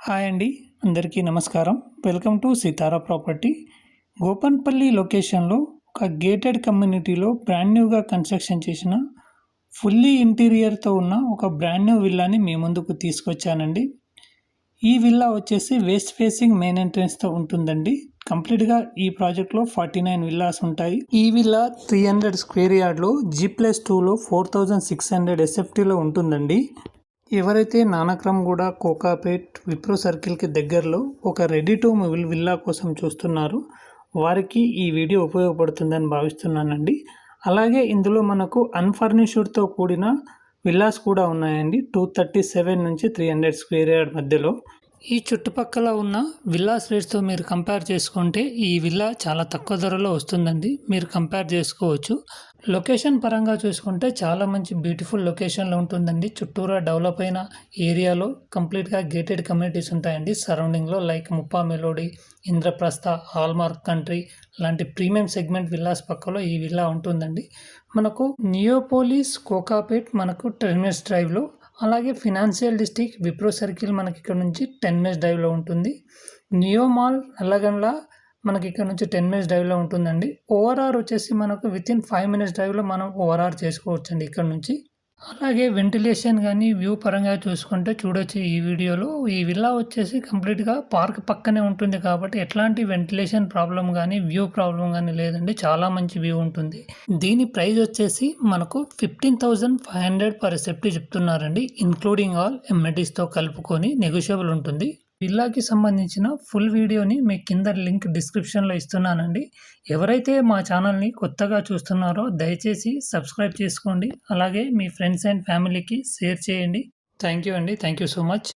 Hi అండి. అందరికీ నమస్కారం. Welcome to Sitara property. Gopanpally లొకేషన్‌లో ఒక గేటెడ్ కమ్యూనిటీలో బ్రాండ్ న్యూగా కన్‌స్ట్రక్షన్ చేసిన ఫుల్లీ ఇంటీరియర్‌తో ఉన్న ఒక బ్రాండ్ న్యూ విల్లాని మీ ముందుకు తీసుకొచ్చానండి. ఈ విల్లా వచ్చేసి వెస్ట్ ఫేసింగ్ మెయిన్ ఎంట్రన్స్‌తో ఉంటుందండి. కంప్లీట్‌గా ఈ ప్రాజెక్ట్‌లో 49 విల్లాస్ ఉంటాయి. ఈ విల్లా 300 స్క్వేర్ యార్డ్‌లో G+2లో 4600 ఎస్ఎఫ్టీలో ఉంటుందండి. ఎవరైతే నానక్రమ్గూడ, కోకాపేట్, విప్రో సర్కిల్కి దగ్గరలో ఒక రెడీ టు మూవ్ విల్లా కోసం చూస్తున్నారో వారికి ఈ వీడియో ఉపయోగపడుతుందని భావిస్తున్నానండి. అలాగే ఇందులో మనకు అన్ఫర్నిష్డ్తో కూడిన విల్లాస్ కూడా ఉన్నాయండి. 237 నుంచి 300 స్క్వేర్ యార్డ్ మధ్యలో. ఈ చుట్టుపక్కల ఉన్న విల్లాస్ రేట్స్తో మీరు కంపేర్ చేసుకుంటే ఈ విల్లా చాలా తక్కువ ధరలో వస్తుందండి. మీరు కంపేర్ చేసుకోవచ్చు. లొకేషన్ పరంగా చూసుకుంటే చాలా మంచి బ్యూటిఫుల్ లొకేషన్లో ఉంటుందండి. చుట్టూరా డెవలప్ అయిన ఏరియాలో కంప్లీట్గా గేటెడ్ కమ్యూనిటీస్ ఉంటాయండి. సరౌండింగ్లో like Muppa Melody, Indraprastha, Hallmark country లాంటి ప్రీమియం సెగ్మెంట్ విల్లాస్ పక్కలో ఈ విల్లా ఉంటుందండి. మనకు నియోపోలిస్, కోకాపేట్ మనకు 10 మినిట్స్ డ్రైవ్లో, అలాగే ఫినాన్షియల్ డిస్ట్రిక్ట్ విప్రో సర్కిల్ మనకి ఇక్కడ నుంచి 10 మినిట్స్ డ్రైవ్లో ఉంటుంది. నియో మాల్ నల్లగండ్ల మనకి ఇక్కడ నుంచి 10 మినిట్స్ డ్రైవ్లో ఉంటుందండి. ఓఆర్ఆర్ వచ్చేసి మనకు వితిన్ 5 మినిట్స్ డ్రైవ్లో మనం ఓఆర్ఆర్ చేసుకోవచ్చండి ఇక్కడ నుంచి. అలాగే వెంటిలేషన్ కానీ వ్యూ పరంగా చూసుకుంటే చూడొచ్చు ఈ వీడియోలో. ఈ విల్లా వచ్చేసి కంప్లీట్గా పార్క్ పక్కనే ఉంటుంది కాబట్టి ఎట్లాంటి వెంటిలేషన్ ప్రాబ్లం కానీ వ్యూ ప్రాబ్లం కానీ లేదండి. చాలా మంచి వ్యూ ఉంటుంది. దీని ప్రైస్ వచ్చేసి మనకు 15,500 పర్ సెఫ్టీ చెప్తున్నారండి. ఇన్క్లూడింగ్ ఆల్ ఎమ్యూనిటీస్తో కలుపుకొని నెగోషియబుల్ ఉంటుంది. విల్లాకి సంబంధించిన ఫుల్ వీడియోని మీకు కింద లింక్ డిస్క్రిప్షన్లో ఇస్తున్నానండి. ఎవరైతే మా ఛానల్ని కొత్తగా చూస్తున్నారో దయచేసి సబ్స్క్రైబ్ చేసుకోండి. అలాగే మీ ఫ్రెండ్స్ అండ్ ఫ్యామిలీకి షేర్ చేయండి. థ్యాంక్ యూ అండి. Thank you so much.